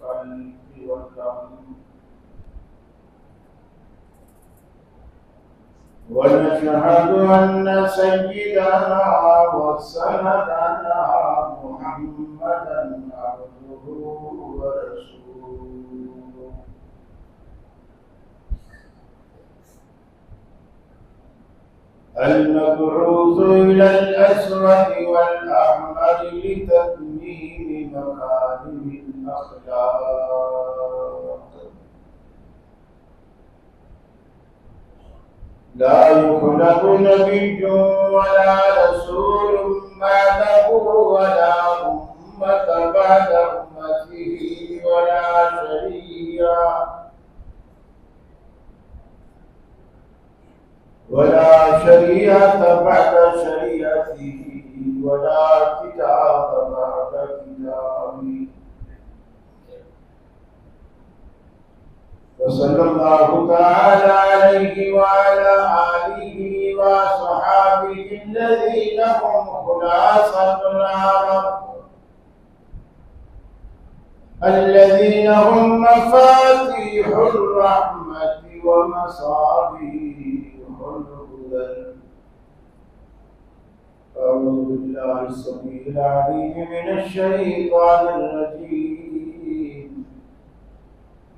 الخلق والأمر ونشهد أن سيدنا وسندنا محمدا عبده ورسوله المبعوث إلى الأسود والأحمر لتتميم مكارم الأخلاق لا يخلق نبي ولا رسول بعده ولا أمة بعد أمته ولا شريعة بعد شريعته ولا كتاب بعد كتابه وصلى الله تعالى عليه وعلى آله وصحابه الذين هم خلاصة العرب الذين هم مفاتيح الرحمة ومصابيح الهدى. أعوذ بالله السميع العليم من الشيطان الرجيم.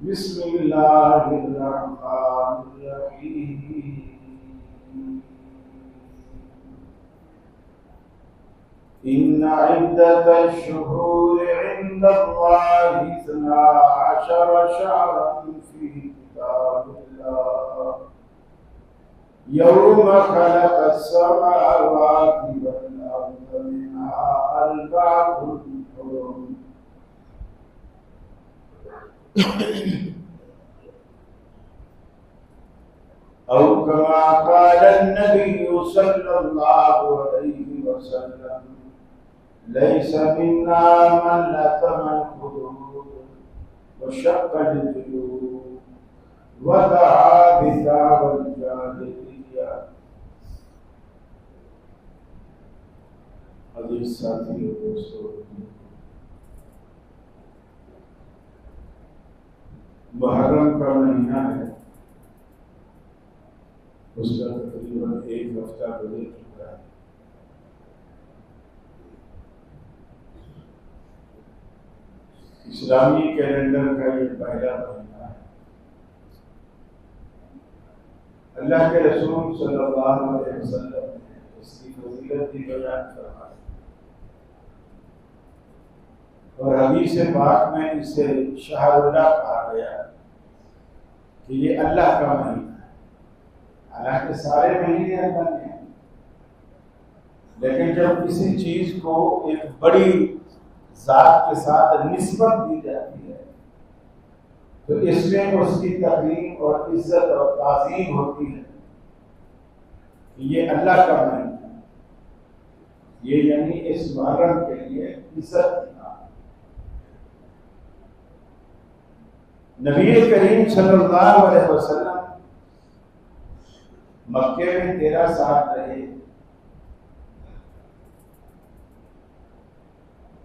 بسم الله الرحمن الرحيم. إن عدة الشهور عند الله 12 شهرا في كتاب الله يوم خلق السماوات والأرض منها أربعة حرم أو كما قال النبي صلى الله عليه وسلم ليس منا من لطم الحدود وشق الجيوب ودعا بدعوى الجاهلية. عزیز ساتھیو دوستو، محرم کا مہینہ ہے، اس کا تقریباً 1 ہفتہ گزر چکا ہے۔ اسلامی کیلنڈر کا یہ پہلا مہینہ ہے۔ اللہ کے رسول صلی اللہ علیہ وسلم نے اس کی فضیلت بھی بیان فرمائی، اور حدیث پاک میں اسے شہر اللہ کہا گیا کہ یہ اللہ کا مہینہ ہے۔ حالانکہ سارے مہینے اللہ کے ہیں، لیکن جب کسی چیز کو ایک بڑی ذات کے ساتھ نسبت دی جاتی ہے تو اس میں اس کی تقریم اور عزت اور تعظیم ہوتی ہے کہ یہ اللہ کا مہینہ ہے، یہ یعنی اس محرم کے لیے عزت کی بات۔ نبی کریم صلی اللہ علیہ وسلم مکے میں 13 سال رہے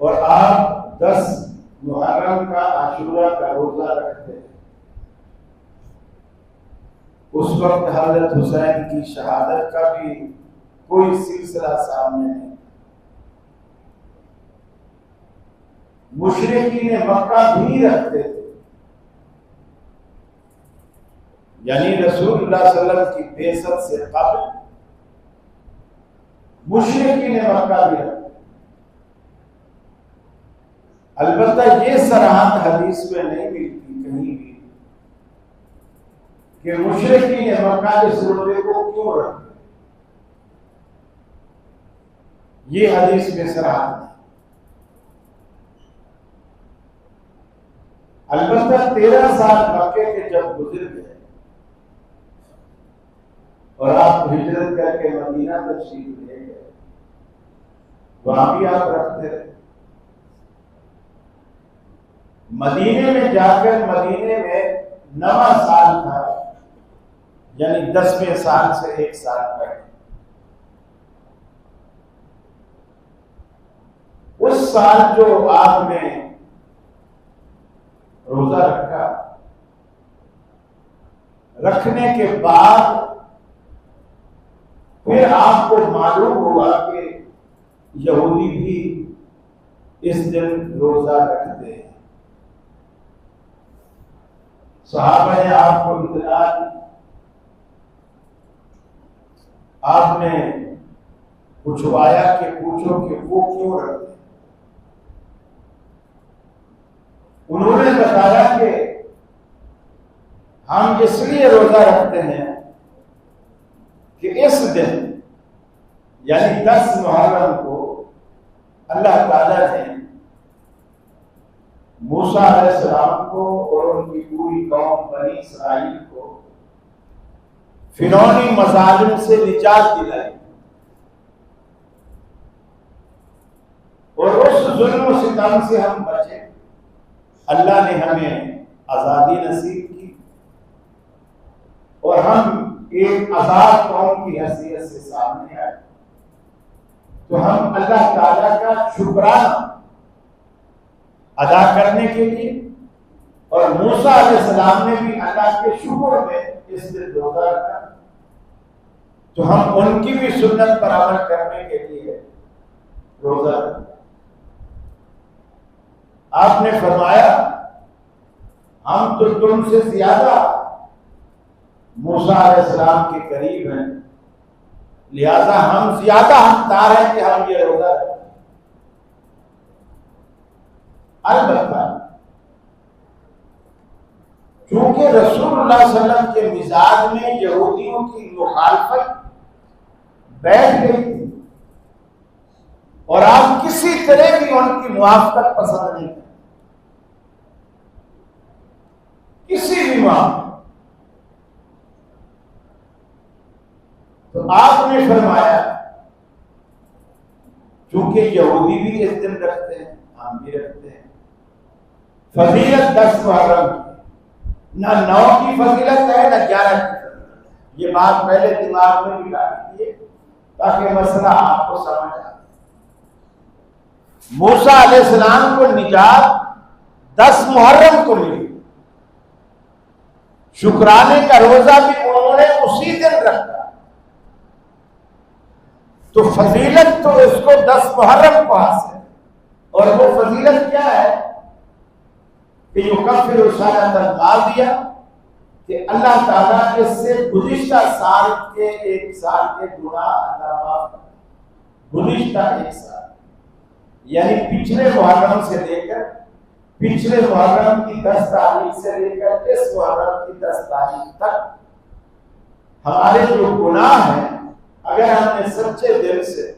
اور آپ 10 محرم کا عاشورہ کا روزہ رکھتے۔ اس وقت حضرت حسین کی شہادت کا بھی کوئی سلسلہ سامنے نہیں۔ مشرکین مکہ بھی رکھتے تھے، یعنی رسول اللہ صلی اللہ علیہ وسلم کی بعثت سے قبل مشرکین مکہ بھی رکھتے۔ البتہ یہ صراحت حدیث میں نہیں ملتی کہیں بھی کہ مشرکین مکہ اس روزے کو کیوں رکھتے، یہ حدیث میں صراحت نہیں۔ البتہ 13 سال مکے کے جب گزر گئے اور آپ ہجرت کر کے مدینہ تشریف لے گئے، وہاں بھی آپ رکھتے رہے۔ مدینے میں جا کر مدینے میں 9واں سال تھا، یعنی 10ویں سال سے 1 سال پہلے، اس سال جو آپ نے روزہ رکھا، رکھنے کے بعد پھر آپ کو معلوم ہوا کہ یہودی بھی اس دن روزہ رکھتے ہیں، صحابہ نے آپ کو اطلاع دی، آپ نے پوچھوایا کہ پوچھو کہ وہ کیوں رکھتے ہیں؟ انہوں نے بتایا کہ ہم اس لیے روزہ رکھتے ہیں کہ اس دن یعنی 10 محرم کو اللہ تعالیٰ نے موسیٰ علیہ السلام کو اور ان کی پوری قوم بنی اسرائیل کو فرعونی مظالم سے نجات دلائی، اور اس ظلم و ستم سے ہم بچے۔ اللہ نے ہمیں آزادی نصیب کی اور ہم ایک آزاد قوم کی حیثیت سے سامنے آئے، تو ہم اللہ تعالیٰ کا شکرانہ ادا کرنے کے لیے، اور موسیٰ علیہ السلام نے بھی اللہ کے شکر میں اس دن روزہ رکھا، تو ہم ان کی بھی سنت پر عمل کرنے کے لیے روزہ رکھا۔ آپ نے فرمایا ہم تو تم سے زیادہ موسیٰ علیہ السلام کے قریب ہیں، لہذا ہم زیادہ حقدار ہیں کہ ہم یہ روزہ رکھیں۔ البتہ چونکہ رسول اللہ صلی اللہ علیہ وسلم کے مزاج میں یہودیوں کی مخالفت بیٹھ گئی تھی، اور آپ کسی طرح بھی ان کی موافقت پسند نہیں کرتے، کسی بھی معاملے۔ تو آپ نے فرمایا چونکہ یہودی بھی اس دن رکھتے ہیں، ہم بھی رکھتے ہیں، فضیلت 10 محرم کی، نہ 9 کی فضیلت ہے نہ 11 کی فضیلت ہے۔ یہ بات پہلے دماغ میں ملا دیجیے تاکہ مسئلہ آپ کو سمجھ آئے۔ موسیٰ علیہ السلام کو نجات 10 محرم کو ملی، شکرانے کا روزہ بھی انہوں نے اسی دن رکھا، تو فضیلت تو اس کو 10 محرم کو حاصل ہے، اور وہ فضیلت کیا ہے کہ یکفر السنۃ الماضیہ، کہ اللہ تعالیٰ اس سے گزشتہ سال کے 1 سال کے گناہ اللہ معاف کرے۔ گزشتہ 1 سال یعنی پچھلے محرم سے لے کر پچھلے محرم کی 10 تاریخ سے لے کر اس محرم کی 10 تاریخ تک ہمارے جو گناہ ہیں، اگر ہم نے سچے دل سے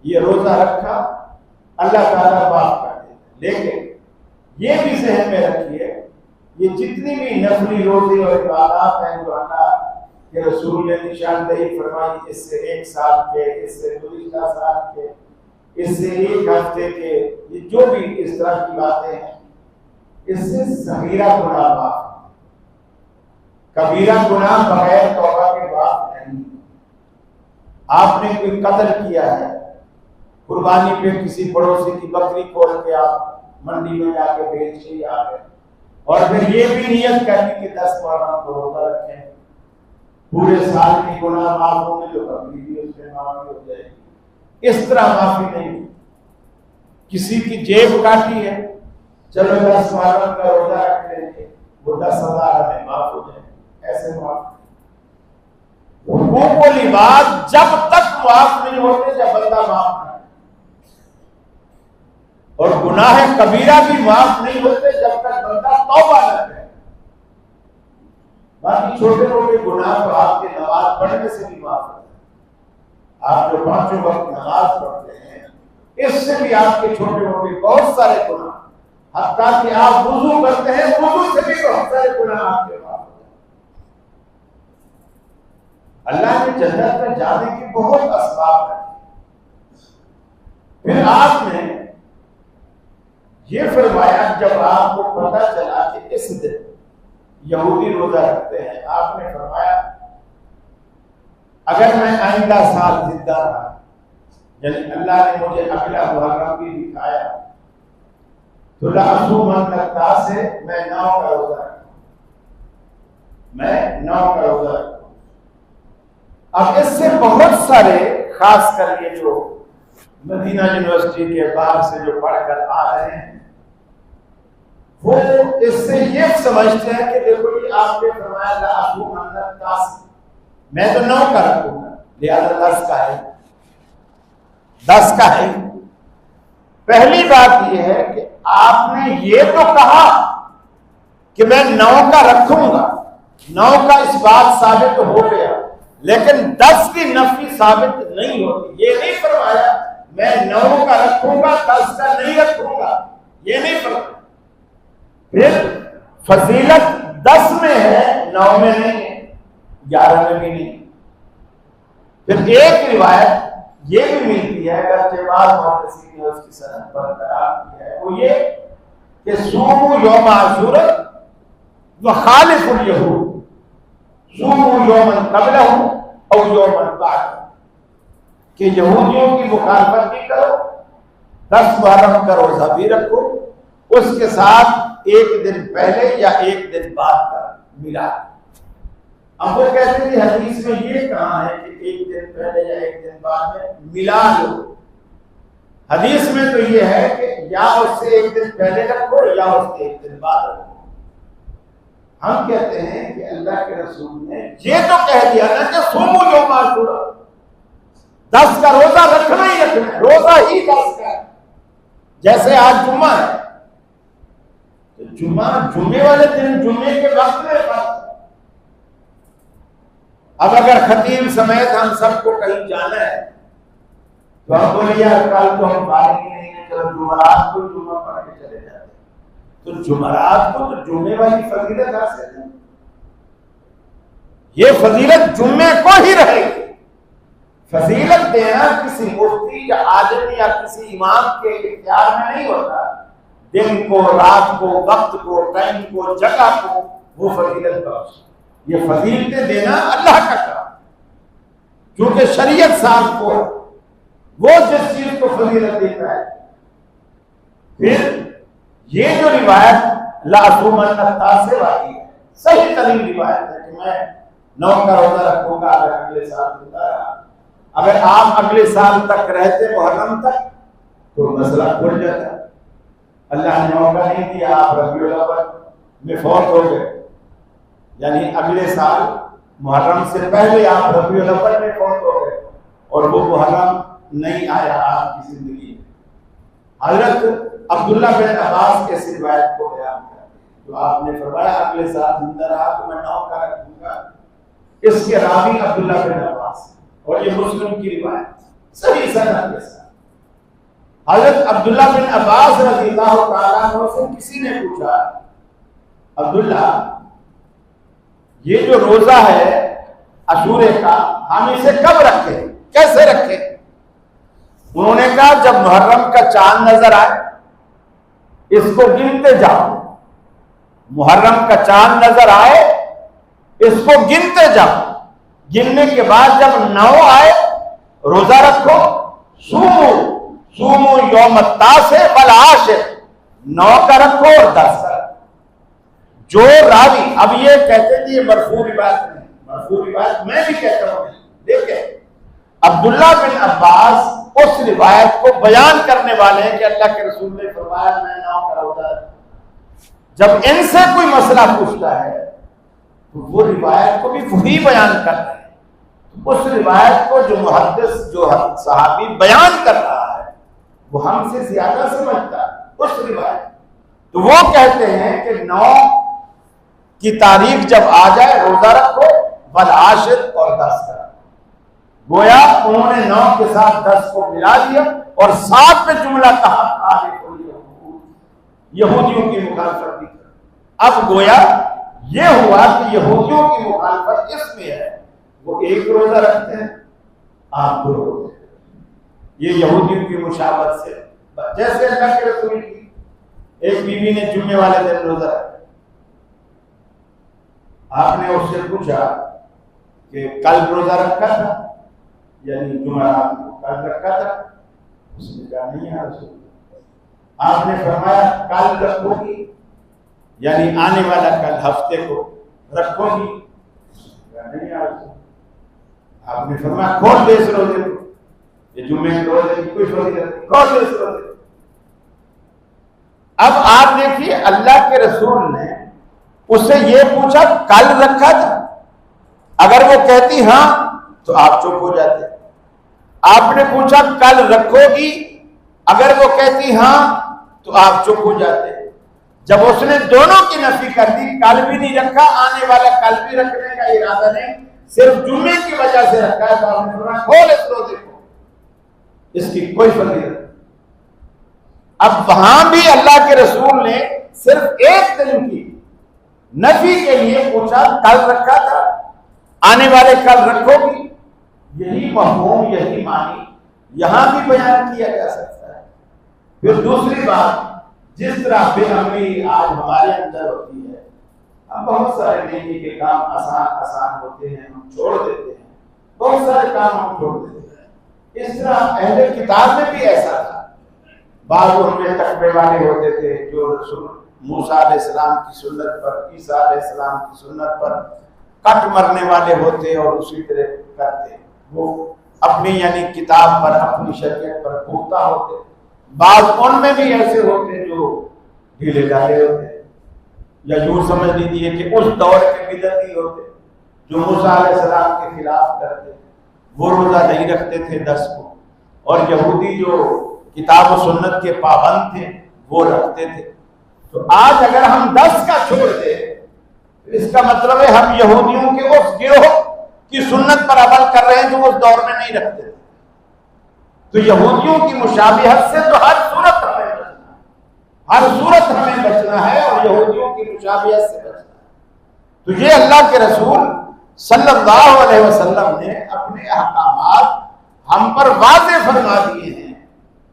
یہ روزہ رکھا اللہ تعالیٰ معاف کر دے۔ لیکن یہ بھی ذہن میں رکھیے، یہ جتنی بھی نفلی روزے اور عبادات ہیں جو اللہ کے رسول نے نشاندہی فرمائی، اس سے 1 سال کے، اس سے گزشتہ سال کے، اس سے 1 ہفتے کے، یہ جو بھی اس طرح کی باتیں ہیں، اس سے صغیرہ گناہ معاف، کبیرہ گناہ بغیر توبہ کے معاف نہیں۔ آپ نے کوئی قتل کیا ہے، قربانی پہ کسی پڑوسی کی بکری کھول کے آپ منڈی میں جا کے بیچ کے آ گئے، اور پھر یہ بھی نیت کرنی کہ 10 محرم کو روزہ رکھیں، پورے سال کی گناہ معاف ہوں گے جو بکری بھی اس میں معافی ہو جائے گی۔ اس طرح معافی نہیں، کسی کی جیب کاٹی ہے، چلو 10 محرم کا روزہ رکھ لیں گے، وہ 10,000 ہمیں معاف ہو جائے، ایسے معاف۔ حقوق و لباس جب تک معاف نہیں ہوتے جب بندہ معاف نہ، اور گناہ کبیرہ بھی معاف نہیں ہوتے جب تک بندہ توبہ نہ کرے۔ باقی چھوٹے موٹے گناہ تو آپ کے نماز پڑھنے سے بھی معاف ہوتے ہیں، آپ جو 5 وقت نماز پڑھتے ہیں اس سے بھی آپ کے چھوٹے موٹے بہت سارے گناہ، حتیٰ کہ آپ وضو کرتے ہیں، وضو سے بھی بہت سارے گناہ آپ کے معاف ہوتے ہیں۔ اللہ نے جنت میں جانے کی بہت اسباب ہیں۔ پھر آپ نے یہ فرمایا جب آپ کو پتہ چلا کہ اس دن یہودی روزہ رکھتے ہیں، آپ نے فرمایا اگر میں آئندہ سال زندہ رہا، یعنی اللہ نے مجھے اگلا محرم بھی دکھایا، تو لأصومن الناس سے میں 9 کا روزہ رکھوں، میں 9 کا روزہ رکھوں۔ اب اس سے بہت سارے، خاص کر یہ جو مدینہ یونیورسٹی کے باہر سے جو پڑھ کر آ رہے ہیں، وہ اس سے یہ سمجھتے ہیں کہ دیکھو یہ آپ نے فرمایا لأصومن الناس، میں تو 9 کا رکھوں گا، لہذا 10 کا ہے، 10 کا ہے۔ پہلی بات یہ ہے کہ آپ نے یہ تو کہا کہ میں 9 کا رکھوں گا، 9 کا اس بات ثابت ہو گیا، لیکن 10 کی نفی ثابت نہیں ہوتی۔ یہ نہیں فرمایا میں 9 کا رکھوں گا 10 کا نہیں رکھوں گا، یہ نہیں فرمایا۔ پھر فضیلت 10 میں ہے، 9 میں نہیں ہے، 11 میں بھی نہیں۔ پھر ایک روایت یہ بھی ملتی ہے، اگرچہ بعض محدثین نے اس کی سند برقرار کی ہے، وہ یہ کہ صوموا یوم عاشوراء وخالف الیہود، صوموا یوما قبلہ او یوما بعدہ، کہ یہودیوں کی مخالفت بھی کرو، 10 محرم کا روزہ بھی رکھو، اس کے ساتھ ایک دن پہلے یا ایک دن بعد کا ملا۔ اب وہ کہتے ہیں کہ حدیث میں یہ کہاں ہے کہ ایک دن پہلے یا ایک دن بعد میں ملا لو؟ حدیث میں تو یہ ہے کہ یا اس سے ایک دن پہلے رکھو یا اس سے ایک دن بعد رکھو۔ ہم کہتے ہیں کہ اللہ کے رسول نے یہ تو کہہ دیا نا کہ صوموا یوم عاشوراء، 10 کا روزہ رکھنا ہی رکھنا ہے، روزہ ہی 10 کا ہے۔ جیسے آج جمعہ ہے، تو جمعے والے دن جمعے کے وقت میں فرض۔ اب اگر خطیب سمیت ہم سب کو کہیں جانا ہے تو ہم بولے یار کل تو ہم فارغ ہی نہیں ہیں، چلو جمعرات کو جمعہ پڑھ کے چلے جاتے ہیں، تو جمعرات کو تو جمعے والی فضیلت حاصل ہے، یہ فضیلت جمعے کو ہی رہے گی۔ فضیلت دینا کسی مفتی یا عالم یا کسی امام کے اختیار میں نہیں ہوتا، دن کو، رات کو، وقت کو، ٹائم کو، جگہ کو وہ فضیلت بخش۔ یہ فضیلتیں دینا اللہ کا کام، کیونکہ شریعت صاحب کو وہ جس چیز کو فضیلت دیتا ہے۔ پھر یہ جو روایت لأصومن الناس سے واقعی ہے، صحیح ترین روایت ہے کہ میں 9 کا روزہ رکھوں گا اگر اگلے سال زندہ رہا۔ اگر آپ اگلے سال تک رہتے محرم تک تو مسئلہ کھل جاتا، اللہ نے موقع نہیں دیا، آپ ربیع الاول میں فوت ہو گئے، یعنی اگلے سال محرم سے پہلے آپ ربیع الاول میں فوت ہو گئے اور وہ محرم نہیں آیا آپ کی زندگی میں۔ حضرت عبداللہ بن عباس کے اس روایت کو بیان کرتے جو آپ نے فرمایا اگلے سال زندہ رہا تو میں 9 کا رکھوں گا، اس کے راوی عبداللہ بن عباس، اور یہ مسلم کی روایت صحیح سند کے ساتھ۔ حضرت عبداللہ بن عباس رضی اللہ تعالیٰ عنہ سے کسی نے پوچھا عبداللہ یہ جو روزہ ہے عاشورے کا ہم اسے کب رکھیں، کیسے رکھیں؟ انہوں نے کہا جب محرم کا چاند نظر آئے اس کو گنتے جاؤ، محرم کا چاند نظر آئے اس کو گنتے جاؤ، گننے کے بعد جب 9 آئے روزہ رکھو، صوموا یوم التاسع والعاشر، 9 کا رکھو اور 10 کا رکھو۔ جو راوی، اب یہ کہتے ہیں یہ مرفوع روایت نہیں، مرفوع روایت میں بھی کہتا ہوں، دیکھیں عبداللہ بن عباس اس روایت کو بیان کرنے والے ہیں کہ اللہ کے رسول نے فرمایا میں 9 کا روزہ رکھوں۔ جب ان سے کوئی مسئلہ پوچھتا ہے تو وہ روایت کو بھی وہی بیان کر رہے ہیں، اس روایت کو جو محدث جو صحابی بیان کر رہا ہے وہ ہم سے زیادہ سمجھتا ہے اس روایت، تو وہ کہتے ہیں کہ 9 کی تاریخ جب آ جائے روزہ رکھو، والعاشر اور 10 کا، گویا انہوں نے 9 کے ساتھ 10 کو ملا دیا اور ساتھ میں جملہ کہا یہودیوں کی مخالفت بھی کر۔ اب گویا یہ ہوا کہ یہودیوں کی مخالفت اس میں ہے، وہ ایک روزہ رکھتے ہیں آپ 2 روزے، یہ یہودیوں کی مشابہت سے، جیسے اللہ کے رسول کی ایک بیوی نے جمعے والے دن روزہ رکھا، آپ نے اس سے پوچھا کہ کل روزہ رکھا تھا، یعنی جمعرات کو کل رکھا تھا؟ اس نے کہا نہیں ہے رسول اللہ، آپ نے فرمایا کل رکھو گی، یعنی آنے والا کل ہفتے کو رکھو گی؟ نہیں آپ نے فرمایا کھول دے اس روزے کو، یہ جمعے کے روزے کی کوئی فضیلت، کھول دے اس روزے کو۔ اب آپ دیکھیے اللہ کے رسول نے اس سے یہ پوچھا کل رکھا تھا، اگر وہ کہتی ہاں تو آپ چپ ہو جاتے۔ آپ نے پوچھا کل رکھو گی، اگر وہ کہتی ہاں تو آپ چپ ہو جاتے۔ جب اس نے دونوں کی نفی کر دی، کل بھی نہیں رکھا، آنے والا کل بھی رکھنے کا ارادہ نہیں، صرف جمعے کی وجہ سے رکھا ہے، تو آپ نے فرمایا کھول اس روزے کو، اس کی کوئی فضیلت۔ اب وہاں بھی اللہ کے رسول نے صرف ایک دن کی نفی کے لیے پوچھا کل رکھا تھا، آنے والے کل رکھو گی۔ یہی مفہوم، یہی معنی یہاں بھی بیان کیا جا سکتا ہے۔ پھر دوسری بات، جس طرح بے عملی آج ہمارے اندر ہوتی ہے، ہم بہت سارے نیکی کے کام آسان ہوتے ہیں، ہم چھوڑ دیتے ہیں، بہت سارے کام ہم چھوڑ دیتے ہیں۔ اس طرح اہل کتاب میں بھی ایسا تھا، بعض ان میں تقوی والے ہوتے تھے جو رسول موسیٰ علیہ السلام کی سنت پر، عیسیٰ علیہ السلام کی سنت پر کٹ مرنے والے ہوتے اور اسی طرح کرتے، وہ اپنی یعنی کتاب پر، اپنی شریعت پر پختہ ہوتے۔ بعض ان میں بھی ایسے ہوتے جو ڈھیلے ڈالے ہوتے، یا یوں سمجھ لیجیے کہ اس دور کے بدعتی ہوتے جو موسیٰ علیہ السلام کے خلاف کرتے، وہ روزہ نہیں رکھتے تھے 10 کو، اور یہودی جو کتاب و سنت کے پابند تھے وہ رکھتے تھے۔ تو آج اگر ہم 10 کا چھوڑ دیں، اس کا مطلب ہے ہم یہودیوں کے اس گروہ کی سنت پر عمل کر رہے ہیں جو اس دور میں نہیں رکھتے تھے۔ تو یہودیوں کی مشابہت سے تو ہر صورت ہمیں بچنا ہے، ہر صورت ہمیں بچنا ہے، اور یہودیوں کی مشابہت سے بچنا ہے۔ تو یہ اللہ کے رسول صلی اللہ علیہ وسلم نے اپنے احکامات ہم پر واضح فرما دیے ہیں،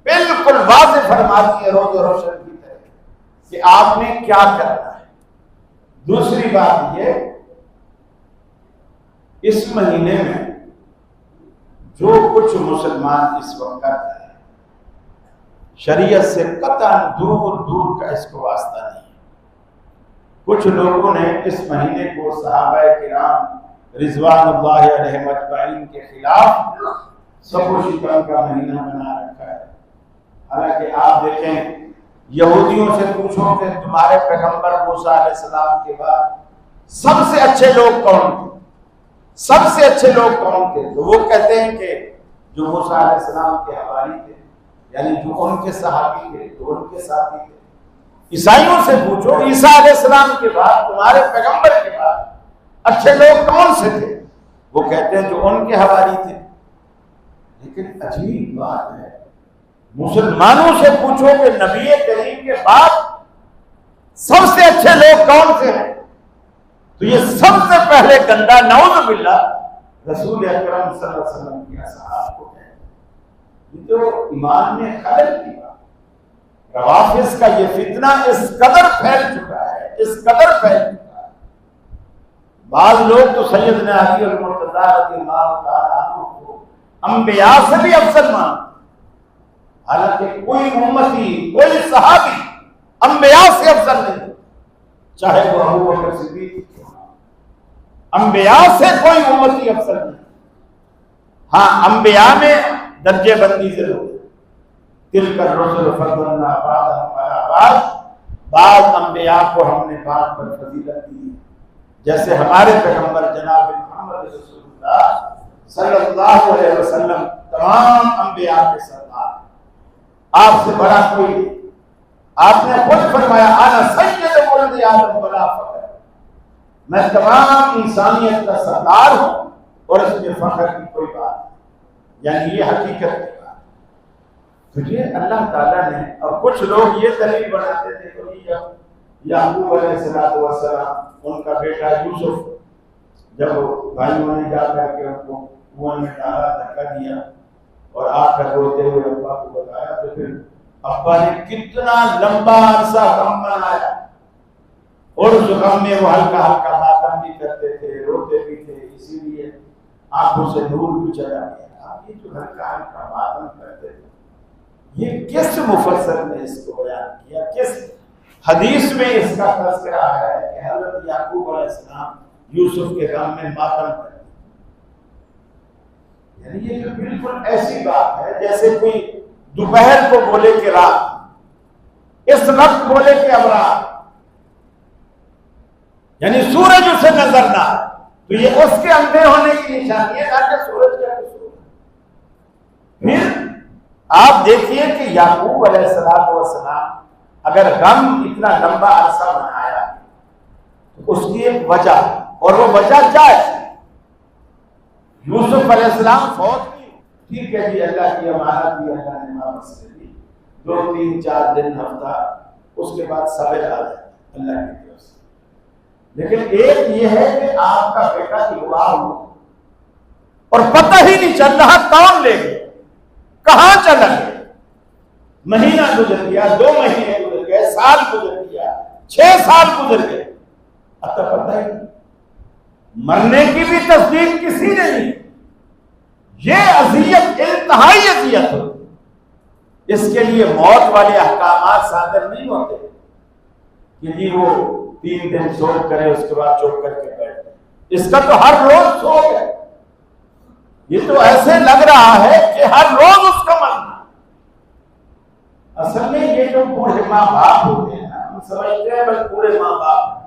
بالکل واضح فرما دیے روز و روشن کی طرح کہ آپ نے کیا کرنا ہے۔ دوسری بات یہ، اس مہینے میں جو کچھ مسلمان اس وقت کر رہے ہیں، شریعت سے قطعاً دور دور کا اس کو واسطہ نہیں ہے۔ کچھ لوگوں نے اس مہینے کو صحابہ کرام رضوان اللہ علیہم اجمعین کے خلاف سب و شکم کا مہینہ بنا رکھا ہے۔ حالانکہ آپ دیکھیں، یہودیوں سے پوچھو کہ تمہارے پیغمبر موسیٰ علیہ السلام کے بعد سب سے اچھے لوگ کون تھے، سب سے اچھے لوگ کون تھے، تو وہ کہتے ہیں کہ جو موسیٰ علیہ السلام کے حواری تھے، یعنی جو ان کے صحابی تھے، جو ان کے ساتھی تھے۔ عیسائیوں سے پوچھو عیسیٰ علیہ السلام کے بعد، تمہارے پیغمبر کے بعد اچھے لوگ کون سے تھے، وہ کہتے ہیں جو ان کے حواری تھے۔ لیکن عجیب بات ہے، مسلمانوں سے پوچھو کہ نبی کریم کے بعد سب سے اچھے لوگ کون سے ہیں، تو یہ سب سے پہلے گندا نعوذ باللہ رسول اکرم صلی اللہ علیہ وسلم کے اصحاب کو ہے۔ یہ تو ایمان میں خلل کی بات، روافض کا یہ فتنہ اس قدر پھیل چکا ہے، اس قدر پھیل چکا ہے۔ بعض لوگ تو سیدنا علی المرتضیٰ رضی اللہ تعالیٰ عنہ کو انبیاء سے بھی افضل مانتے، حالانکہ کوئی امتی، کوئی صحابی انبیاء سے افضل نہیں، چاہے وہ ابو بکر صدیق، انبیاء سے کوئی امتی افضل نہیں۔ ہاں، انبیاء میں درجے بندی ضرور ہے، تلک الرسل فضلنا بعضهم علی بعض، بعض انبیاء کو ہم نے بعض پر فضیلت دی، جیسے ہمارے پیغمبر جناب محمد رسول اللہ صلی اللہ علیہ وسلم تمام انبیاء کے سردار، آپ سے بڑا کوئی نہیں۔ آپ نے خود فرمایا انا سید ولد آدم ولا فخر، میں تمام انسانیت کا سردار ہوں اور اس میں فخر کی کوئی بات نہیں، یعنی یہ حقیقت کی بات۔ تو یہ اللہ تعالیٰ نے، اور کچھ لوگ یہ دلیل بناتے تھے کہ یعقوب علیہ السلام، ان کا بیٹا یوسف، جب بھائیوں نے جا کر کے ان کو کنویں میں ڈالا، دھکا دیا اور آ کر روتے ہوئے ابا کو بتایا، تو پھر ابا نے کتنا لمبا عرصہ غم منایا، اور اس غم میں وہ ہلکا ہلکا ماتم بھی کرتے تھے، روتے بھی تھے، اسی لیے آنکھوں سے نور بھی چلا گیا۔ آپ یہ جو ہلکا ہلکا ماتم کرتے تھے، یہ کس مفسر نے اس کو بیان کیا؟ کس حدیث میں اس کا تذکرہ ہے کہ حضرت یعقوب علیہ السلام یوسف کے غم میں ماتم کرتے؟ یعنی یہ تو بالکل ایسی بات ہے جیسے کوئی دوپہر کو بولے کہ رات، اس وقت بولے کہ اب رات، یعنی سورج اسے نظر نہ آئے تو یہ اس کے اندھے ہونے کی نشانی ہے، تاکہ سورج کا قصور ہے۔ پھر آپ دیکھیے کہ یعقوب علیہ السلام اگر غم اتنا لمبا عرصہ منایا تو اس کی ایک وجہ، اور وہ وجہ کیا ہے؟ یوسف علیہ السلام فوت کی، ٹھیک ہے جی، اللہ کی امانت دی، اللہ نے واپس لے لی، 2 3 4 دن ہفتہ، اس کے بعد صبر آ جائے اللہ کی طرف سے۔ لیکن ایک یہ ہے کہ آپ کا بیٹا اغوا ہوا اور پتہ ہی نہیں چل رہا کون لے گئے، کہاں چلا گیا، مہینہ گزر گیا، 2 مہینے گزر گئے، سال گزر گیا، 6 سال گزر گئے، اب تو پتہ ہی نہیں، مرنے کی بھی تصدیق کسی نے نہیں۔ یہ اذیت انتہائی اذیت ہوتی، اس کے لیے موت والے احکامات صادر نہیں ہوتے کہ جی وہ 3 دن سوگ کرے اس کے بعد چوک کر کے بیٹھے، اس کا تو ہر روز سوگ ہے۔ یہ تو ایسے لگ رہا ہے کہ ہر روز اس کا مرنا۔ اصل میں یہ جو بوڑھے ماں باپ ہوتے ہیں ہم سمجھتے ہیں بس بوڑھے ماں باپ،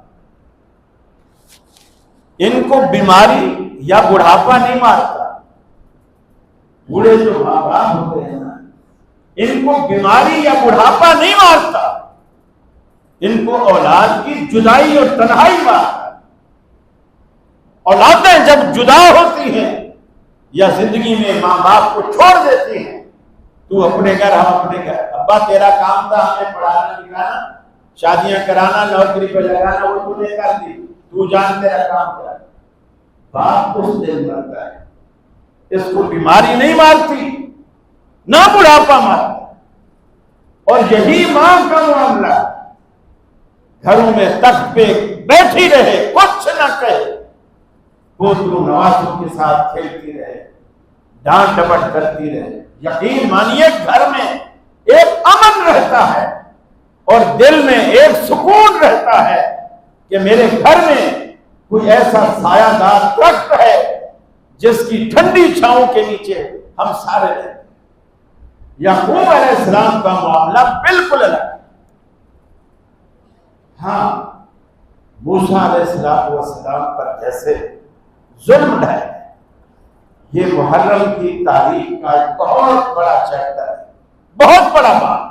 ان کو بیماری یا بڑھاپا نہیں مارتا۔ بوڑھے جو ماں باپ ہوتے ہیں نا، ان کو بیماری یا بڑھاپا نہیں مارتا، ان کو اولاد کی جدائی اور تنہائی مارتا۔ اولادیں جب جدا ہوتی ہیں یا زندگی میں ماں باپ کو چھوڑ دیتی ہیں، تو اپنے گھر ہم اپنے گھر، ابا تیرا کام تھا ہمیں پڑھانا لکھانا، شادیاں کرانا، نوکری پہ لگانا، وہ تو نے کر دی، تو جان تیرا کام کیا۔ باپ اس دن مرتا ہے، اس کو بیماری نہیں مارتی، نہ بڑھاپا مارتا۔ اور یہی ماں کا معاملہ، گھروں میں تخت پہ بیٹھی رہے، کچھ نہ کہے، پوتروں نوازوں کے ساتھ کھیلتی رہے، ڈانٹ ڈپٹ کرتی رہے، یقین مانیے گھر میں ایک امن رہتا ہے اور دل میں ایک سکون رہتا ہے کہ میرے گھر میں کوئی ایسا سایہ دار درخت ہے جس کی ٹھنڈی چھاؤں کے نیچے ہم سارے رہتے ہیں۔ یعقوب علیہ السلام کا معاملہ بالکل الگ ہے۔ ہاں، موسیٰ علیہ السلام پر جیسے ظلم ڈھائے، یہ محرم کی تاریخ کا ایک بہت بڑا چیپٹر ہے، بہت بڑا بات۔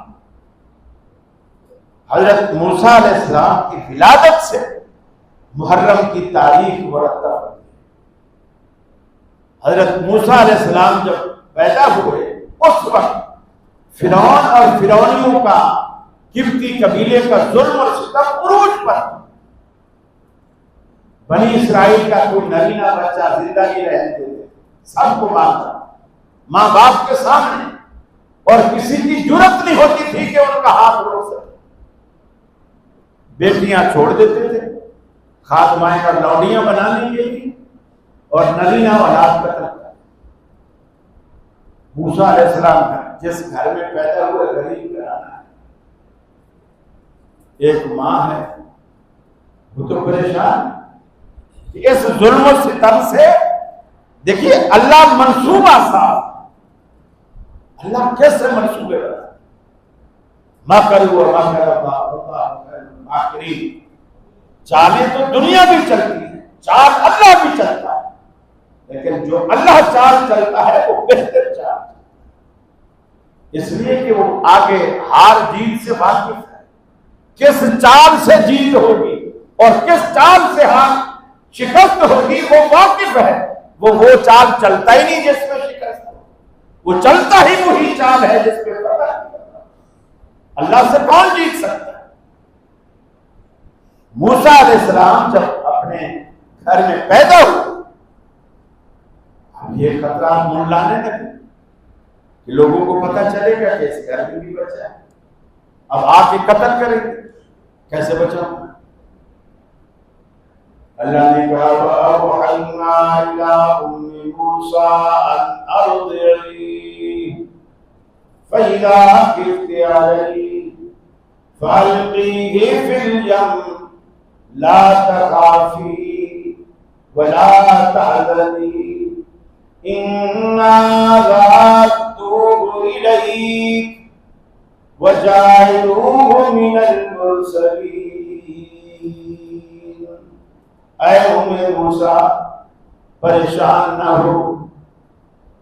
حضرت موسیٰ علیہ السلام کی ولادت سے محرم کی تاریخ مرتب ہوئی۔ حضرت موسیٰ علیہ السلام جب پیدا ہوئے اس وقت فرعون اور فرعونیوں کا، قبطی قبیلے کا ظلم اور ستم عروج پر، بنی اسرائیل کا کوئی نرینہ بچہ زندہ نہیں رہنے دیتے، سب کو مارتا ماں باپ کے سامنے، اور کسی کی جرت نہیں ہوتی تھی کہ ان کا ہاتھ روک سکے۔ بیٹیاں چھوڑ دیتے تھے خادمائیں اور لوڈیاں بنانے کے لیے، اور نرینہ اولاد قتل کر۔ موسیٰ علیہ السلام کا جس گھر میں پیدا ہوئے غریب گھرانا ہے، ایک ماں ہے، وہ تو پریشان کہ اس ظلم و ستم سے، دیکھیے اللہ منصوبہ صاحب، اللہ کیسے منصوبے بنا، مکروا مکر اللہ خیر الماکرین۔ چالیں تو دنیا بھی چلتی ہے، چال اللہ بھی چلتا ہے، لیکن جو اللہ چال چلتا ہے وہ بہتر چال، اس لیے کہ وہ آگے ہار جیت سے واقف ہے، کس چال سے جیت ہوگی اور کس چال سے ہار شکست ہوگی وہ واقف ہے۔ وہ چال چلتا ہی نہیں جس میں شکست ہو، وہ چلتا ہی وہی چال ہے جس پہ فتح ہے۔ اللہ سے کون جیت سکتا ہے؟ موسیٰ علیہ السلام جب اپنے گھر میں پیدا ہوئے، اب یہ خطرات منڈلانے لگے کہ لوگوں کو پتہ چلے گا کہ اس گھر میں بھی بچہ ہے، اب آ کے قتل کریں گے، کیسے بچاؤں؟ اللہ نے کہا وَأَوْحَيْنَا إِلَىٰ أُمِّ مُوسَىٰ أَنْ أَرْضِعِيهِ فَإِذَا خِفْتِ عَلَيْهِ فَأَلْقِيهِ فِي الْيَمِّ لَا تَخَافِي وَلَا تَحْزَنِي إِنَّا رَادُّوهُ إِلَيْكِ وَجَاعِلُوهُ مِنَ الْمُرْسَلِينَ۔ اے موسیٰ پریشان نہ ہو،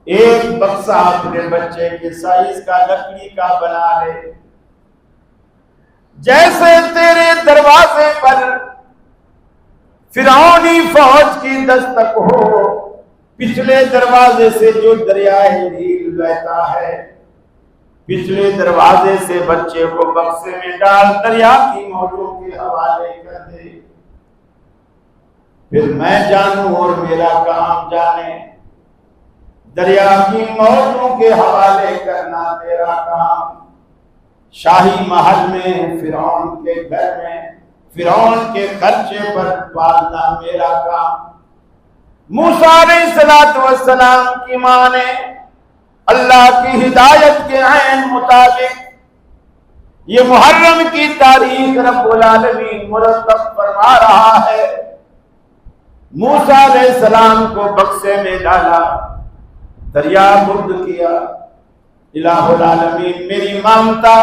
ایک بکسا اپنے بچے کے سائز کا لکڑی کا بنا لے، جیسے تیرے دروازے پر فرعونی فوج کی دستک ہو، پچھلے دروازے سے جو دریائے نیل بہتا ہے، پچھلے دروازے سے بچے کو بکسے میں ڈال دریا کی موجوں کے حوالے کر دے، پھر میں جانوں اور میرا کام جانے۔ دریا کی موجوں کے حوالے کرنا تیرا کام، شاہی محل میں فرعون کے گھر میں فرعون کے خرچے پر پالنا میرا کام۔ موسیٰ علیہ السلام کی ماں نے اللہ کی ہدایت کے عین مطابق یہ محرم کی تاریخ رب العالمین مرتب فرما رہا ہے۔ موسیٰ علیہ السلام کو بکسے میں ڈالا، دریا برد کیا۔ الہ العالمین میری مامتا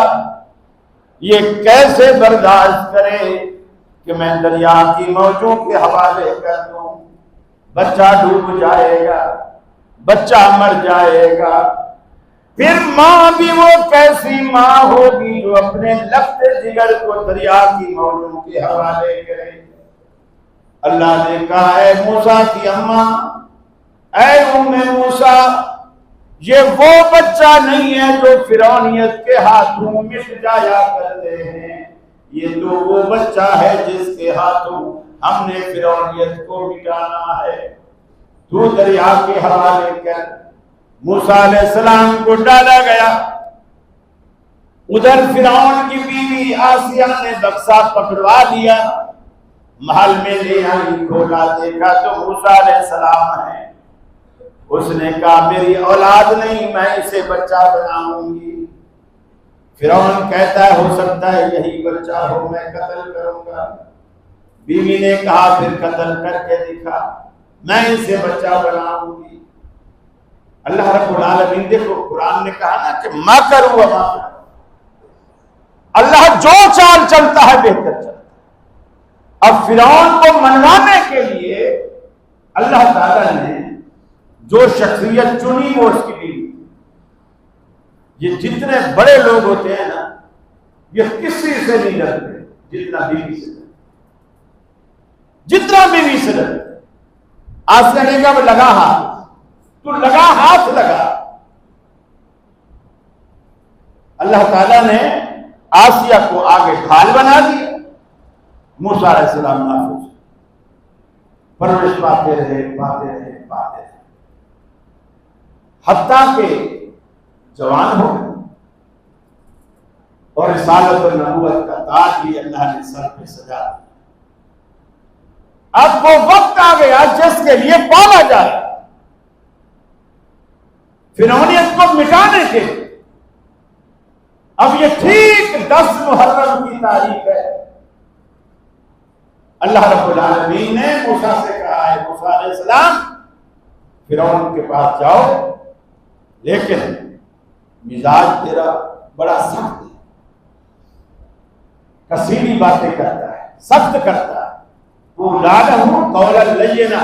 یہ کیسے برداشت کرے کہ میں دریا کی موجوں کے حوالے کر دوں؟ بچہ ڈوب جائے گا، بچہ مر جائے گا۔ پھر ماں بھی وہ کیسی ماں ہوگی جو اپنے لخت جگر کو دریا کی موجوں کے حوالے کرے؟ اللہ نے کہا اے موسیٰ کی اماں، اے ام موسیٰ، یہ وہ بچہ نہیں ہے جو فرعونیت کے ہاتھوں مٹ جایا کرتے ہیں، یہ تو وہ بچہ ہے جس کے ہاتھوں ہم نے فرعونیت کو مٹانا ہے۔ تو دریا کے حوالے کر۔ موسیٰ علیہ السلام کو ڈالا گیا۔ ادھر فرعون کی بیوی آسیہ نے بکسا پکڑوا لیا، محل میں لے آئی، کھولا دیکھا تو موسیٰ علیہ السلام ہے۔ اس نے کہا میری اولاد نہیں، میں اسے بچہ بناؤں گی۔ فرعون کہتا ہے ہو سکتا ہے یہی بچہ ہو، میں قتل کروں گا۔ بیوی نے کہا پھر قتل کر کے دکھا، میں اسے بچہ بناؤں گی۔ اللہ رب العالمین دیکھو قرآن نے کہا نا کہ مکر و مکر، اللہ جو چال چلتا ہے بہتر چلتا ہے۔ اب فرعون کو منوانے کے لیے اللہ تعالیٰ نے جو شخصیت چنی وہ اس کی بیوی۔ یہ جتنے بڑے لوگ ہوتے ہیں نا یہ کسی سے نہیں ڈرتے جتنا بیوی سے ڈرتے، جتنا بیوی سے ڈرتے۔ آسیہ نے کہا لگا ہاتھ، تو لگا ہاتھ لگا۔ اللہ تعالیٰ نے آسیہ کو آگے ڈھال بنا دیا۔ موسیٰ علیہ السلام محفوظ پرورش پاتے رہے پاتے رہے پاتے رہے، حتیٰ کہ جوان ہو گئے اور رسالت اور نبوت کا تاج بھی اللہ نے سر پہ سجا دیا۔ اب وہ وقت آ گیا جس کے لیے پالا جائے، فرعونیت کو مٹانے کے لیے۔ اب یہ ٹھیک 10 محرم کی تاریخ ہے۔ اللہ رب العالمین نے موسیٰ سے کہا ہے موسیٰ علیہ السلام فرعون کے پاس جاؤ، لیکن مزاج تیرا بڑا سخت ہے، کسیلی باتیں کرتا ہے، سخت کرتا ہے۔ تو لعنہ قولا لینا،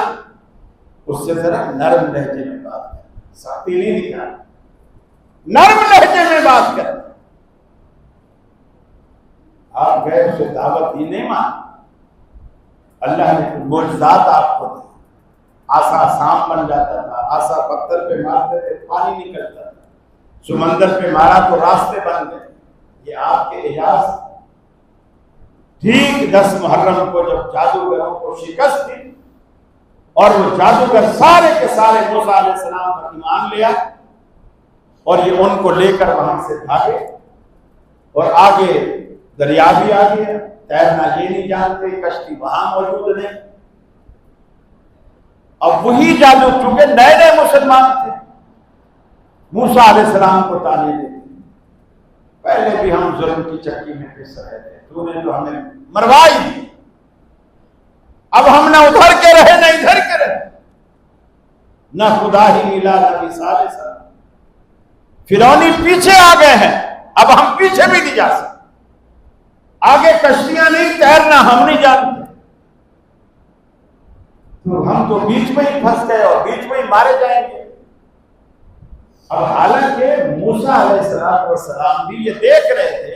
اس سے ذرا نرم لہجے میں بات کر، سختی نہیں نکالنا، نرم لہجے میں بات کر۔ آپ گئے اسے دعوت ہی نہیں مان، اللہ نے معجزات آپ کو دی، آسا سانپ بن جاتا تھا، آسا پتھر پہ مارتے تھے پانی نکلتا تھا، سمندر پہ مارا تو راستے بن گئے۔ یہ آپ کے اعجاز۔ ٹھیک 10 محرم کو جب جادوگروں کو شکست دی اور وہ جادوگر سارے کے سارے موسیٰ علیہ السلام پر ایمان لیا اور یہ ان کو لے کر وہاں سے بھاگے اور آگے دریا بھی آ گیا، تیرنا یہ نہیں جانتے، کشتی وہاں موجود ہے۔ اب وہی جادو چونکہ نئے نئے مسلمان تھے، موسیٰ علیہ السلام کو تعلیم دیتے پہلے بھی ہم ظلم کی چکی میں پس رہے تھے، تو نے جو ہمیں مروائی دی، اب ہم نہ ادھر کے رہے نہ ادھر کے رہے، نہ خدا ہی ملا نہ مثال سا۔ فرعونی پیچھے آ گئے ہیں، اب ہم پیچھے بھی نہیں جا سکتے، آگے کشتیاں نہیں تیرنا ہم نہیں جانتے، تو ہم تو بیچ میں ہی پھنس گئے اور بیچ میں ہی مارے جائیں گے۔ اب حالانکہ موسیٰ علیہ السلام بھی یہ دیکھ رہے تھے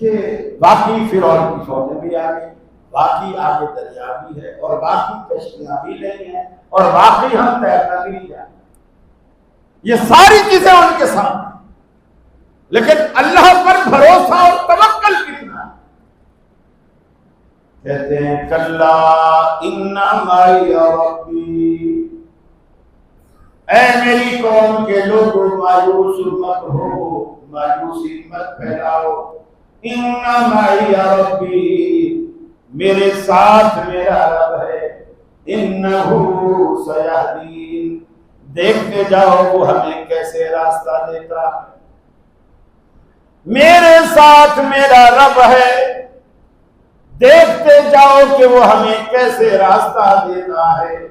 کہ باقی فرعون کی فوجیں بھی آ گئی، باقی آگے دریا بھی ہے، اور باقی کشتیاں بھی نہیں ہیں، اور باقی ہم تیرنا بھی نہیں جانتے، یہ ساری چیزیں ان کے سامنے، لیکن اللہ پر بھروسہ اور توکل کتنا۔ کہتے ہیں کلا ان معی ربی، اے میری قوم کے لوگوں مایوس مت ہو، مایوسی مت پھیلاؤ، ان معی ربی، میرے ساتھ میرا رب ہے، انہ سیہدین، دیکھتے جاؤ وہ ہمیں کیسے راستہ دیتا ہے، میرے ساتھ میرا رب ہے، دیکھتے جاؤ کہ وہ ہمیں کیسے راستہ دیتا ہے۔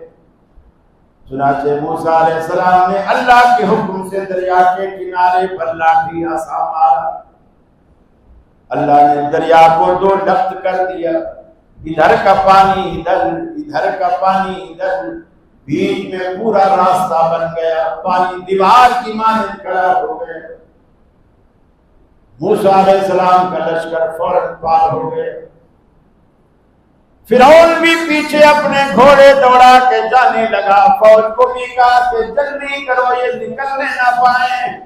چنانچہ موسیٰ علیہ السلام نے اللہ کے حکم سے دریا کے کنارے پر لاٹھی عصا مارا، اللہ نے دریا کو دو لخت کر دیا، ادھر کا پانی ادھر، ادھر کا پانی ادھر، بیچ میں پورا راستہ بن گیا، پانی دیوار کی مانند کھڑا ہو گیا، موسیٰ علیہ السلام کا لشکر فوراً پار ہو گئے۔ فرعون بھی پیچھے اپنے گھوڑے دوڑا کے جانے لگا، فوج کو بھی کہا کہ جلدی کرو یہ نکلنے نہ پائیں،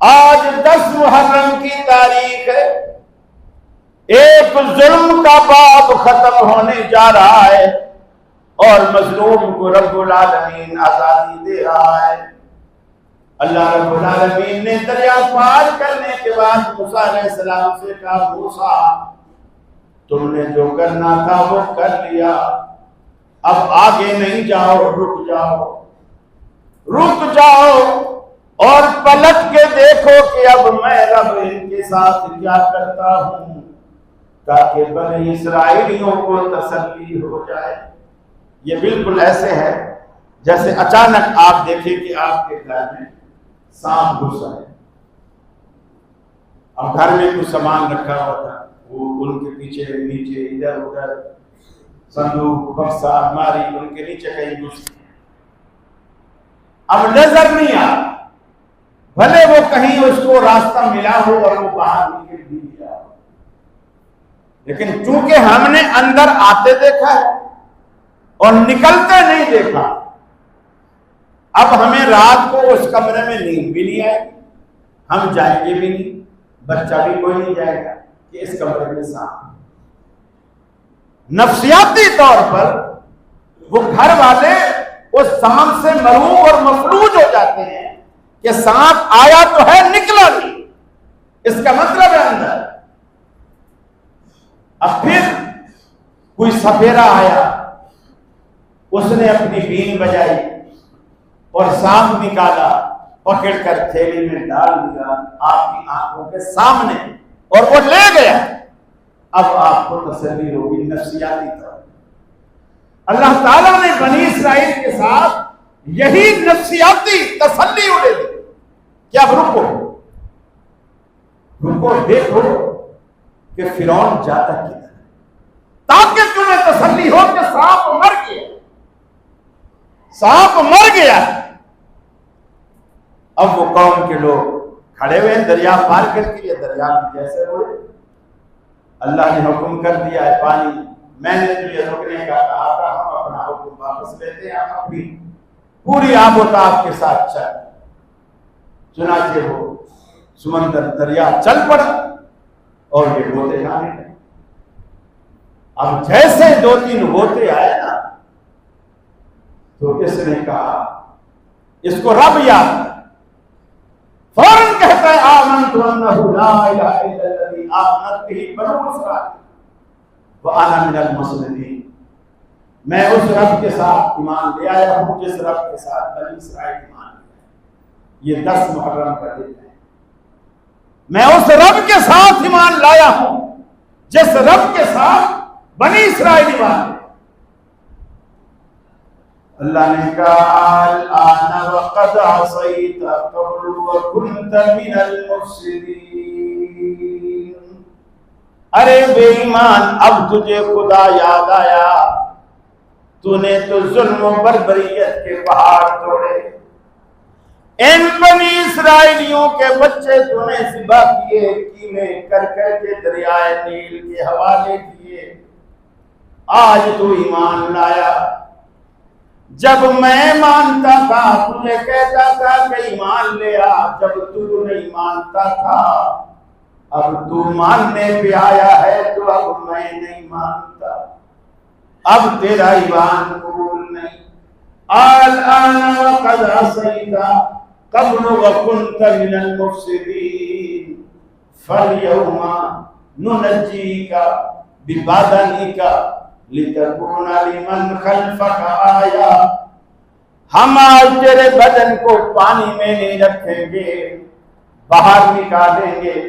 آج 10 محرم کی تاریخ ہے، ایک ظلم کا باب ختم ہونے جا رہا ہے اور مظلوم کو رب العالمین آزادی دے رہا ہے۔ اللہ رب العالمین نے دریا پار کرنے کے بعد موسیٰ علیہ السلام سے کہا موسیٰ تم نے جو کرنا تھا وہ کر لیا، اب آگے نہیں جاؤ، رک جاؤ، رک جاؤ اور پلٹ کے دیکھو کہ اب میں رب ان کے ساتھ کیا کرتا ہوں، تاکہ بنی اسرائیلیوں کو تسلی ہو جائے۔ یہ بالکل ایسے ہے جیسے اچانک آپ دیکھیں کہ آپ کے گھر میں سانپ گھسا ہے، اب گھر میں کچھ سامان رکھا ہوا تھا، وہ ان کے پیچھے نیچے ادھر ادھر صندوق بکسا الماری ان کے نیچے کہیں گھس، اب نظر نہیں آ، بھلے وہ کہیں اس کو راستہ ملا ہو اور وہ باہر نکل بھی گیا، لیکن چونکہ ہم نے اندر آتے دیکھا ہے اور نکلتے نہیں دیکھا، اب ہمیں رات کو اس کمرے میں نیند بھی نہیں آئے، ہم جائیں گے بھی نہیں، بچہ بھی کوئی نہیں جائے گا کہ اس کمرے میں سانپ۔ نفسیاتی طور پر وہ گھر والے اس سانپ سے مرعوب اور مفلوج ہو جاتے ہیں کہ سانپ آیا تو ہے نکلا نہیں، اس کا مطلب ہے اندر۔ اب پھر کوئی سپیرا آیا، اس نے اپنی بین بجائی اور سانپ نکالا، پکڑ کر تھیلی میں ڈال دیا آپ کی آنکھوں کے سامنے اور وہ لے گیا، اب آپ کو تسلی ہوگی نفسیاتی طور۔ اللہ تعالیٰ نے بنی اسرائیل کے ساتھ یہی نفسیاتی تسلی اڑے دی کہ اب رکو، رکو دیکھو کہ فرعون جاتا کدھر ہے، تاکہ تمہیں تسلی ہو کہ سانپ مر گیا، سانپ مر گیا۔ اب وہ قوم کے لوگ کھڑے ہوئے دریا پار کر کے، یہ دریا میں جیسے اڑے، اللہ نے حکم کر دیا ہے پانی، میں نے تجھے رکنے کا کہا تھا، ہم اپنا حکم واپس لیتے ہیں، ہم اپنی پوری آب و تاب کے ساتھ چل۔ چنانچہ وہ سمندر دریا چل پڑا اور یہ ہوتے جانے لگے۔ اب جیسے 2-3 ہوتے آئے نا تو اس نے کہا، اس کو رب یاد فوراً کہتا ہے آمنت انہ لا الہ الا الذی آمنت بہ بنو اسرائیل وانا من المسلمین، میں اس رب کے ساتھ ایمان لے آیا ہوں جس رب کے ساتھ بنی اسرائیل ایمان لے آئے۔ یہ 10 محرم کا دن ہے، میں اس رب کے ساتھ ایمان لایا ہوں جس رب کے ساتھ بنی اسرائیل ایمان لائے۔ اللہ نے کہا الآن وقد عصیت قبل وکنت من المفسدین، ارے بے ایمان اب تجھے خدا یاد آیا، تو نے تو ظلم و بربریت کے پہاڑ توڑے، ان بنی اسرائیلیوں کے بچے تو نے ذبح کیے، کیمے کر کر کے دریائے نیل کے حوالے کیے، آج تو ایمان لایا۔ جب میں مانتا تھا تجھے کہتا تھا کہ ایمان لے آ، جب تو نہیں مانتا تھا، اب تو ماننے پہ آیا ہے تو اب میں نہیں مانتا، اب تیرا ایمان قبول نہیں۔ الآن وقد عصیت قبل وکنت من المفسدین فالیوم ننجیک ببدنک لتکون لمن خلفک آیا، ہم آج تیرے بدن کو پانی میں نہیں رکھیں گے، باہر نکالیں گے،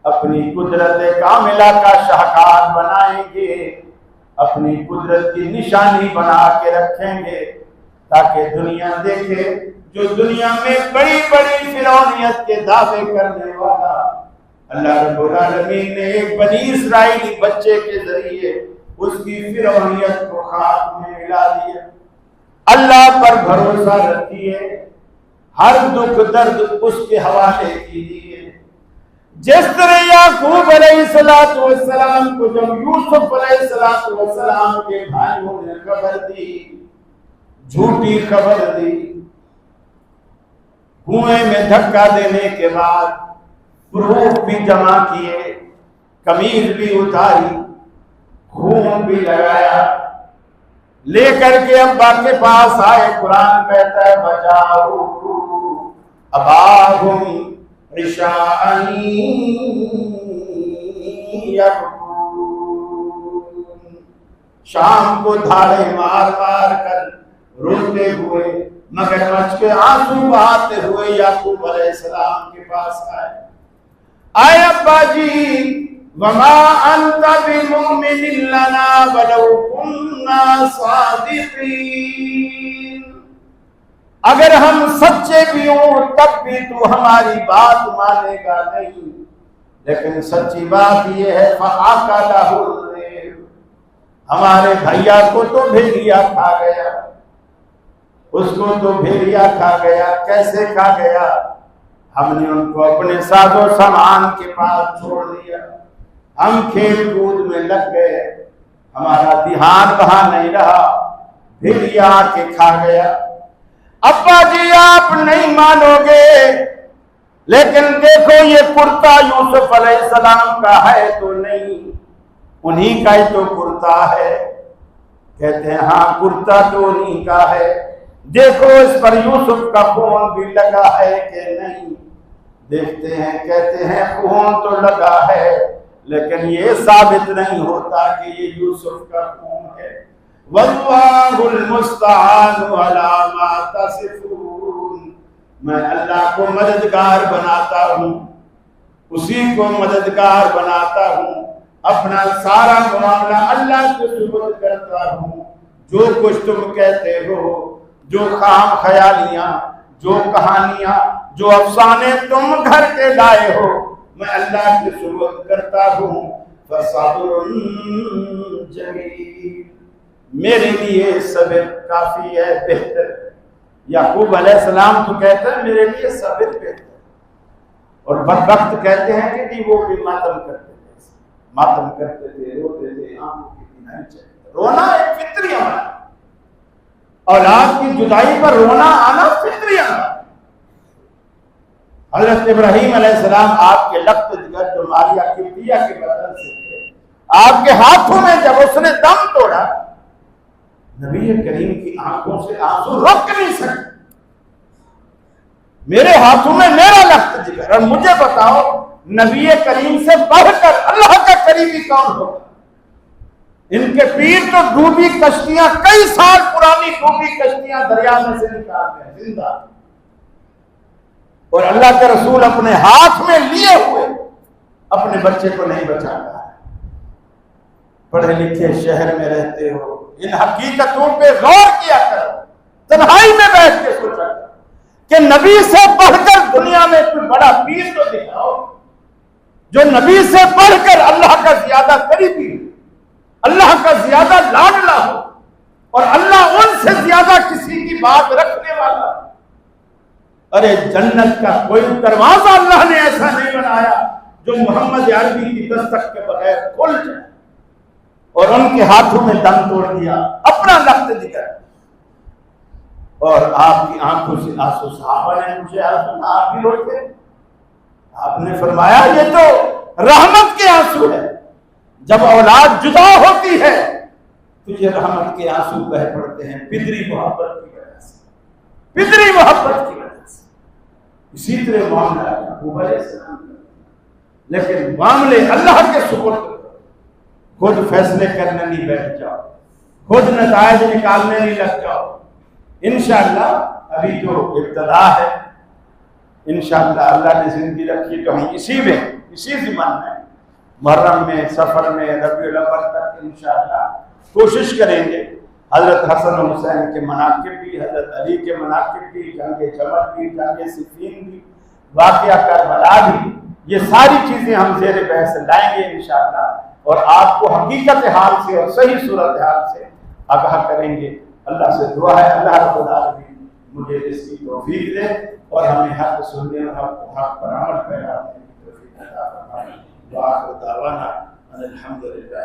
اپنی قدرت کاملہ کا شاہکار بنائیں گے، اپنی قدرت کی نشانی بنا کے رکھیں گے تاکہ دنیا دیکھے۔ جو دنیا میں بڑی بڑی فرعونیت کے دعوے کرنے والا، اللہ رب العالمین نے ایک بنی اسرائیلی بچے کے ذریعے اس کی فرعونیت کو خاک میں ملا دیا۔ اللہ پر بھروسہ رکھیے، ہر دکھ درد اس کے حوالے کیجیے۔ جس طرح یعقوب علیہ السلام کو جب یوسف علیہ السلام کے بھائیوں نے خبر دی، جھوٹی خبر دی، کنویں میں دھکا دینے کے بعد پروف بھی جمع کیے، قمیض بھی اتاری، خون بھی لگایا، لے کر کے ابا کے پاس آئے۔ قرآن کہتا ہے بچاؤ اباہم عشاء یبکون، شام کو دھاڑے مار مار کر روتے ہوئے مگرمچھ کے آنسو بہاتے ہوئے یعقوب علیہ السلام کے پاس آئے ابا جی وما انت بمؤمن لنا ولو كنا صادقین، اگر ہم سچے بھی ہوں تب بھی تو ہماری بات مانے گا نہیں، لیکن سچی بات یہ ہے فَأَكَلَهُ الذِّئْبُ، ہمارے بھیا کو تو بھیڑیا کھا گیا، اس کو تو بھیڑیا کھا گیا۔ کیسے کھا گیا؟ ہم نے ان کو اپنے ساز و سامان کے پاس چھوڑ دیا، ہم کھیل کود میں لگ گئے، ہمارا دھیان وہاں نہیں رہا، بھیڑیا آ کے کھا گیا۔ ابا جی آپ نہیں مانو گے، لیکن دیکھو یہ کرتا یوسف علیہ السلام کا ہے تو نہیں، انہی کا ہی تو کرتا ہے۔ کہتے ہیں ہاں کرتا تو انہی کا ہے، دیکھو اس پر یوسف کا خون بھی لگا ہے کہ نہیں، دیکھتے ہیں، کہتے ہیں خون تو لگا ہے، لیکن یہ ثابت نہیں ہوتا کہ یہ یوسف کا خون ہے۔ واللہ المستعان علی ما تصفون، میں اللہ کو مددگار بناتا ہوں، اسی کو مددگار بناتا ہوں، اپنا سارا معاملہ اللہ کے سپرد کرتا ہوں۔ جو کچھ تم کہتے ہو، جو خام خیالیاں، جو کہانیاں، جو افسانے تم گھر کے لائے ہو، میں اللہ کے سپرد کرتا ہوں۔ فصبر جمیل، میرے لیے صبر کافی ہے، بہتر۔ یعقوب علیہ السلام تو کہتے ہیں میرے لیے صبر بہتر، اور بدبخت کہتے ہیں کہ جی وہ بھی ماتم کرتے تھے، ماتم کرتے تھے، روتے تھے، آنکھوں کی بینائی چاہتے، رونا ایک فطری عمل، اولاد کی جدائی پر رونا آنا فطری عمل۔ حضرت ابراہیم علیہ السلام آپ کے لخت جگر جو ماریہ قبطیہ کے بدن سے تھے، آپ کے ہاتھوں میں جب اس نے دم توڑا، نبی کریم کی آنکھوں سے آنسو رک نہیں سکتے۔ میرے ہاتھوں میں میرا لخت جگر، اور مجھے بتاؤ نبی کریم سے بڑھ کر اللہ کا قریبی کون ہوگا؟ ان کے پیر تو ڈوبی کشتیاں، کئی سال پرانی ڈوبی کشتیاں دریا میں سے نکال گئے زندہ، اور اللہ کے رسول اپنے ہاتھ میں لیے ہوئے اپنے بچے کو نہیں بچاتا ہے۔ پڑھے لکھے شہر میں رہتے ہو، ان حقیقتوں پہ غور کیا کرو، تنہائی میں بیٹھ کے سوچا کرو کہ نبی سے بڑھ کر دنیا میں کوئی بڑا پیر تو دکھاؤ، جو نبی سے بڑھ کر اللہ کا زیادہ قریبی ہو، اللہ کا زیادہ لاڈلا ہو، اور اللہ ان سے زیادہ کسی کی بات رکھنے والا۔ ارے جنت کا کوئی دروازہ اللہ نے ایسا نہیں بنایا جو محمد عربی کی دستک کے بغیر کھل جائے، اور ان کے ہاتھوں میں دم توڑ دیا، اپنا لفظ ذکر، اور آپ کی آنکھوں سے آنسو، صحابہ نے مجھے آپ بھی روتے، آپ نے فرمایا یہ تو رحمت کے آنسو ہے، جب اولاد جدا ہوتی ہے تو یہ رحمت کے آنسو بہ پڑتے ہیں، پدری محبت کی وجہ سے، پدری محبت کی وجہ سے۔ اسی طرح معاملہ یعقوب علیہ السلام، لیکن معاملے اللہ کے سپرد، خود فیصلے کرنے نہیں بیٹھ جاؤ، خود نتائج نکالنے نہیں لگ جاؤ۔ انشاءاللہ ابھی تو ابتدا ہے، انشاءاللہ اللہ نے زندگی رکھی تو ہم اسی زمان میں، محرم میں، سفر میں، ربیع الاول تک انشاءاللہ کوشش کریں گے۔ حضرت حسن و حسین کے مناقب بھی، حضرت علی کے مناقب بھی، جنگ جمل بھی، جنگ صفین بھی، واقعہ کربلا بھی، یہ ساری چیزیں ہم زیر بحث لائیں گے انشاءاللہ، اور آپ کو حقیقت حال سے اور صحیح صورتحال سے آگاہ کریں گے۔ اللہ سے دعا ہے اللہ رب العالمین مجھے اس کی توفیق دے، اور ہمیں حق سننے اور حق پر عمل پیرا کرنے کی توفیق عطا فرمائے۔ وآخر دعوانا ان الحمد للہ۔